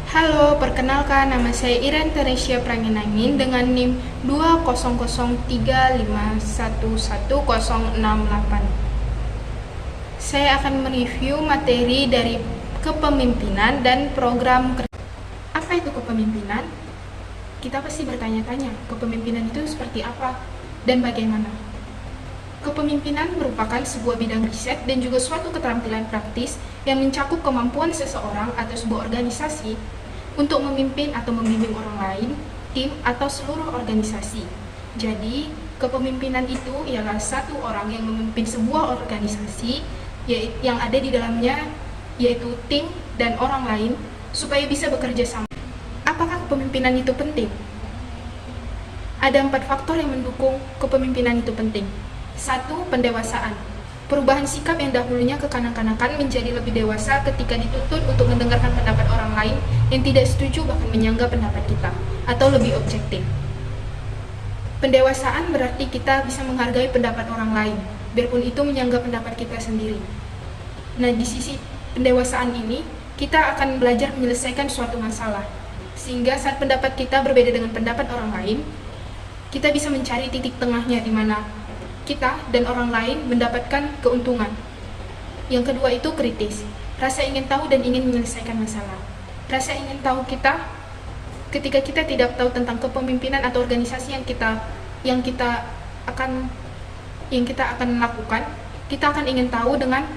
Halo, perkenalkan nama saya Iren Teresia Pranginangin dengan NIM 20035111068. Saya akan mereview materi dari kepemimpinan dan program kerja. Apa itu kepemimpinan? Kita pasti bertanya-tanya, kepemimpinan itu seperti apa dan bagaimana? Kepemimpinan merupakan sebuah bidang riset dan juga suatu keterampilan praktis yang mencakup kemampuan seseorang atau sebuah organisasi untuk memimpin atau membimbing orang lain, tim, atau seluruh organisasi. Jadi, kepemimpinan itu ialah satu orang yang memimpin sebuah organisasi yang ada di dalamnya, yaitu tim dan orang lain, supaya bisa bekerja sama. Apakah kepemimpinan itu penting? Ada 4 faktor yang mendukung kepemimpinan itu penting. 1. Pendewasaan. Perubahan sikap yang dahulunya kekanak-kanakan menjadi lebih dewasa ketika dituntut untuk mendengarkan pendapat orang lain yang tidak setuju bahkan menyanggah pendapat kita, atau lebih objektif. Pendewasaan berarti kita bisa menghargai pendapat orang lain, biarpun itu menyanggah pendapat kita sendiri. Nah, di sisi pendewasaan ini, kita akan belajar menyelesaikan suatu masalah, sehingga saat pendapat kita berbeda dengan pendapat orang lain, kita bisa mencari titik tengahnya di mana kita dan orang lain mendapatkan keuntungan. Yang kedua itu kritis, rasa ingin tahu dan ingin menyelesaikan masalah. Rasa ingin tahu kita ketika kita tidak tahu tentang kepemimpinan atau organisasi yang kita akan lakukan, kita akan ingin tahu dengan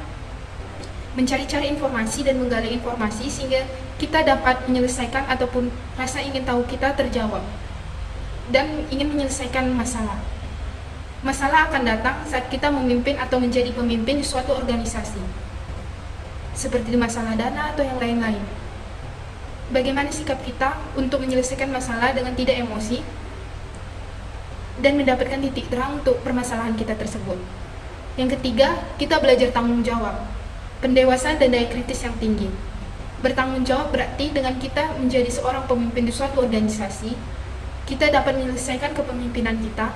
mencari-cari informasi dan menggali informasi sehingga kita dapat menyelesaikan ataupun rasa ingin tahu kita terjawab dan ingin menyelesaikan masalah. Masalah akan datang saat kita memimpin atau menjadi pemimpin di suatu organisasi, seperti masalah dana atau yang lain-lain. Bagaimana sikap kita untuk menyelesaikan masalah dengan tidak emosi dan mendapatkan titik terang untuk permasalahan kita tersebut. Yang ketiga, kita belajar tanggung jawab, pendewasaan dan daya kritis yang tinggi. Bertanggung jawab berarti dengan kita menjadi seorang pemimpin di suatu organisasi, kita dapat menyelesaikan kepemimpinan kita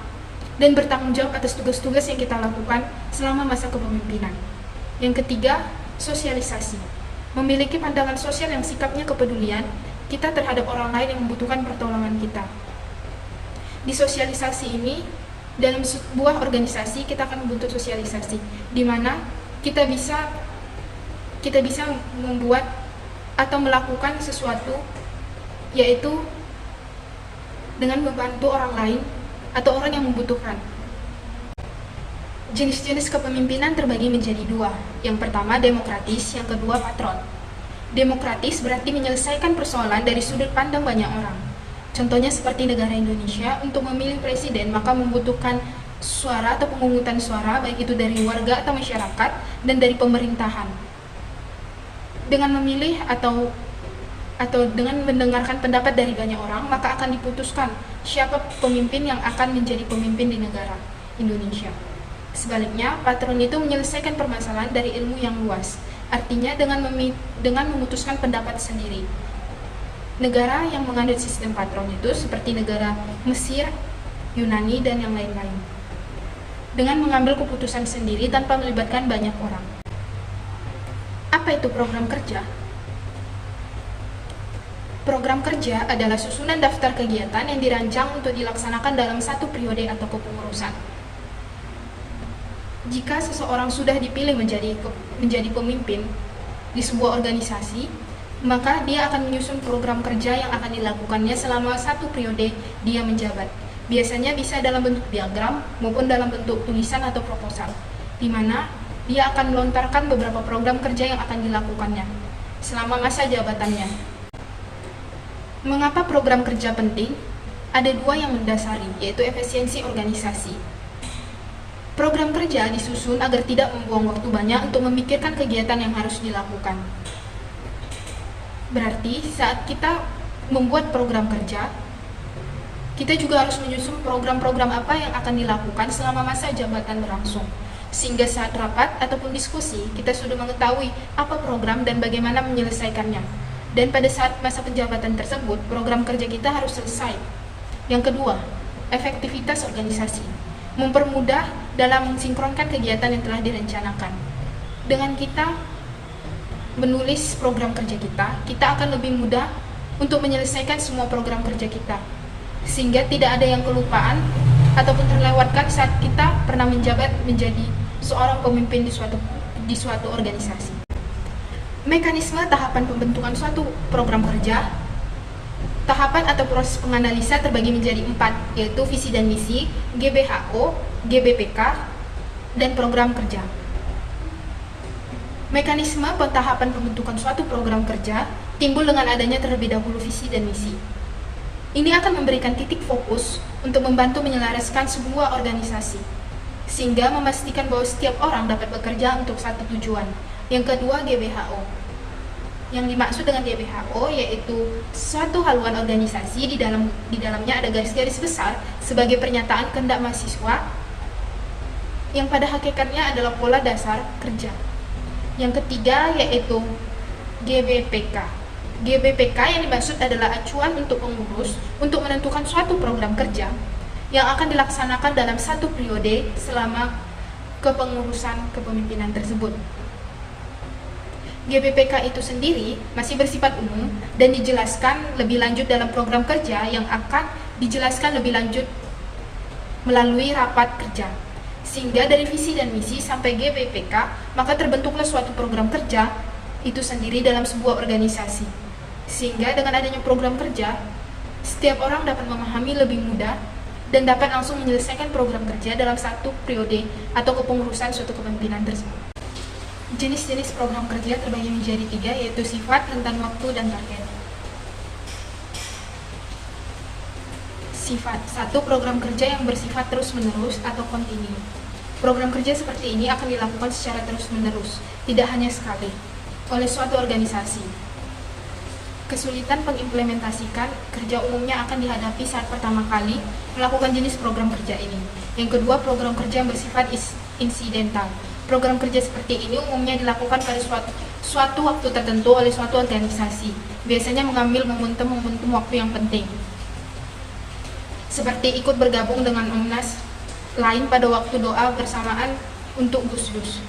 dan bertanggung jawab atas tugas-tugas yang kita lakukan selama masa kepemimpinan. Yang ketiga, sosialisasi. Memiliki pandangan sosial yang sikapnya kepedulian kita terhadap orang lain yang membutuhkan pertolongan kita. Di sosialisasi ini, dalam sebuah organisasi kita akan membentuk sosialisasi, di mana kita bisa membuat atau melakukan sesuatu, yaitu dengan membantu orang lain atau orang yang membutuhkan. Jenis-jenis kepemimpinan terbagi menjadi 2. Yang pertama demokratis, yang kedua patron. Demokratis berarti menyelesaikan persoalan dari sudut pandang banyak orang. Contohnya seperti negara Indonesia, untuk memilih presiden maka membutuhkan suara atau pemungutan suara, baik itu dari warga atau masyarakat dan dari pemerintahan. Dengan memilih atau dengan mendengarkan pendapat dari banyak orang, maka akan diputuskan siapa pemimpin yang akan menjadi pemimpin di negara Indonesia. Sebaliknya, patron itu menyelesaikan permasalahan dari ilmu yang luas, artinya dengan memutuskan pendapat sendiri. Negara yang menganut sistem patron itu seperti negara Mesir, Yunani, dan yang lain-lain, dengan mengambil keputusan sendiri tanpa melibatkan banyak orang. Apa itu program kerja? Program kerja adalah susunan daftar kegiatan yang dirancang untuk dilaksanakan dalam satu periode atau kepengurusan. Jika seseorang sudah dipilih menjadi pemimpin di sebuah organisasi, maka dia akan menyusun program kerja yang akan dilakukannya selama satu periode dia menjabat. Biasanya bisa dalam bentuk diagram maupun dalam bentuk tulisan atau proposal, di mana dia akan melontarkan beberapa program kerja yang akan dilakukannya selama masa jabatannya. Mengapa program kerja penting? Ada 2 yang mendasari, yaitu efisiensi organisasi. Program kerja disusun agar tidak membuang waktu banyak untuk memikirkan kegiatan yang harus dilakukan. Berarti saat kita membuat program kerja, kita juga harus menyusun program-program apa yang akan dilakukan selama masa jabatan berlangsung. Sehingga saat rapat ataupun diskusi, kita sudah mengetahui apa program dan bagaimana menyelesaikannya. Dan pada saat masa penjabatan tersebut, program kerja kita harus selesai. Yang kedua, efektivitas organisasi. Mempermudah dalam mensinkronkan kegiatan yang telah direncanakan. Dengan kita menulis program kerja kita, kita akan lebih mudah untuk menyelesaikan semua program kerja kita, sehingga tidak ada yang kelupaan ataupun terlewatkan saat kita pernah menjabat menjadi seorang pemimpin di suatu organisasi. Mekanisme tahapan pembentukan suatu program kerja. Tahapan atau proses penganalisa terbagi menjadi 4, yaitu visi dan misi, GBHO, GBPK, dan program kerja. Mekanisme tahapan pembentukan suatu program kerja timbul dengan adanya terlebih dahulu visi dan misi. Ini akan memberikan titik fokus untuk membantu menyelaraskan sebuah organisasi, sehingga memastikan bahwa setiap orang dapat bekerja untuk satu tujuan. Yang kedua, GBHO. Yang dimaksud dengan GBHO yaitu suatu haluan organisasi di dalamnya ada garis-garis besar sebagai pernyataan kehendak mahasiswa yang pada hakikatnya adalah pola dasar kerja. Yang ketiga yaitu GBPK. GBPK yang dimaksud adalah acuan untuk pengurus untuk menentukan suatu program kerja yang akan dilaksanakan dalam satu periode selama kepengurusan kepemimpinan tersebut. GBPK itu sendiri masih bersifat umum dan dijelaskan lebih lanjut dalam program kerja yang akan dijelaskan lebih lanjut melalui rapat kerja. Sehingga dari visi dan misi sampai GBPK, maka terbentuklah suatu program kerja itu sendiri dalam sebuah organisasi. Sehingga dengan adanya program kerja, setiap orang dapat memahami lebih mudah dan dapat langsung menyelesaikan program kerja dalam satu periode atau kepengurusan suatu kepemimpinan tersebut. Jenis-jenis program kerja terbagi menjadi 3, yaitu sifat, rentan waktu, dan target. Sifat. 1. Program kerja yang bersifat terus-menerus atau kontinu. Program kerja seperti ini akan dilakukan secara terus-menerus, tidak hanya sekali, oleh suatu organisasi. Kesulitan mengimplementasikan kerja umumnya akan dihadapi saat pertama kali melakukan jenis program kerja ini. Yang kedua, program kerja yang bersifat insidental. Program kerja seperti ini umumnya dilakukan pada suatu waktu tertentu oleh suatu organisasi, biasanya mengambil momentum waktu yang penting, seperti ikut bergabung dengan Omnas lain pada waktu doa bersamaan untuk Gus-Gus.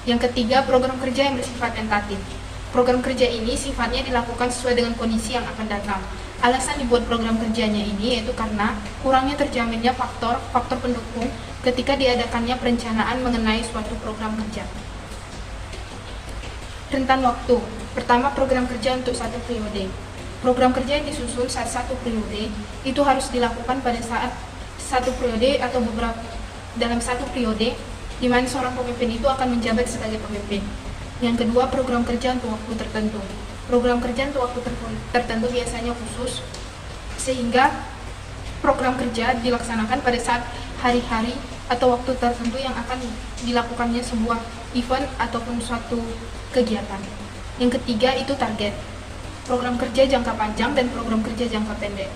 Yang ketiga, program kerja yang bersifat tentatif. Program kerja ini sifatnya dilakukan sesuai dengan kondisi yang akan datang. Alasan dibuat program kerjanya ini yaitu karena kurangnya terjaminnya faktor pendukung ketika diadakannya perencanaan mengenai suatu program kerja. Rentan waktu. Pertama, program kerja untuk satu periode. Program kerja yang disusun saat satu periode itu harus dilakukan pada saat satu periode atau dalam satu periode di mana seorang pemimpin itu akan menjabat sebagai pemimpin. Yang kedua, program kerja untuk waktu tertentu. Program kerja untuk waktu tertentu biasanya khusus, sehingga program kerja dilaksanakan pada saat hari-hari atau waktu tertentu yang akan dilakukannya sebuah event ataupun suatu kegiatan. Yang ketiga itu target. Program kerja jangka panjang dan program kerja jangka pendek.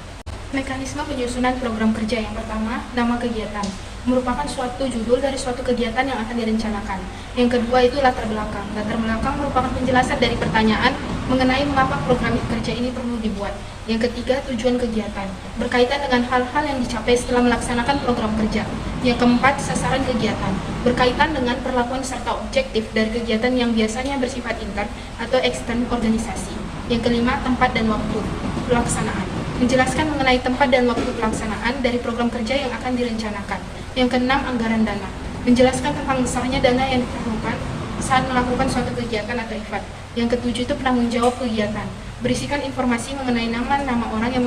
Mekanisme penyusunan program kerja. Yang pertama, nama kegiatan. Merupakan suatu judul dari suatu kegiatan yang akan direncanakan. Yang kedua itu latar belakang. Latar belakang merupakan penjelasan dari pertanyaan mengenai mengapa program kerja ini perlu dibuat. Yang ketiga, tujuan kegiatan. Berkaitan dengan hal-hal yang dicapai setelah melaksanakan program kerja. Yang keempat, sasaran kegiatan. Berkaitan dengan perlakuan serta objektif dari kegiatan yang biasanya bersifat intern atau ekstern organisasi. Yang kelima, tempat dan waktu pelaksanaan. Menjelaskan mengenai tempat dan waktu pelaksanaan dari program kerja yang akan direncanakan. Yang keenam, anggaran dana. Menjelaskan tentang besarnya dana yang diperlukan saat melakukan suatu kegiatan atau event. Yang ketujuh itu penanggung jawab kegiatan. Berisikan informasi mengenai nama-nama orang yang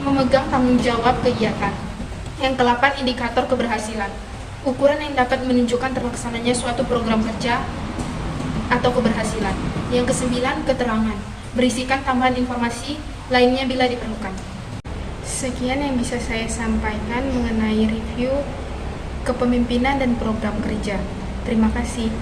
memegang tanggung jawab kegiatan. Yang kedelapan, indikator keberhasilan. Ukuran yang dapat menunjukkan terlaksananya suatu program kerja atau keberhasilan. Yang kesembilan, keterangan. Berisikan tambahan informasi lainnya bila diperlukan. Sekian yang bisa saya sampaikan mengenai review kepemimpinan dan program kerja. Terima kasih.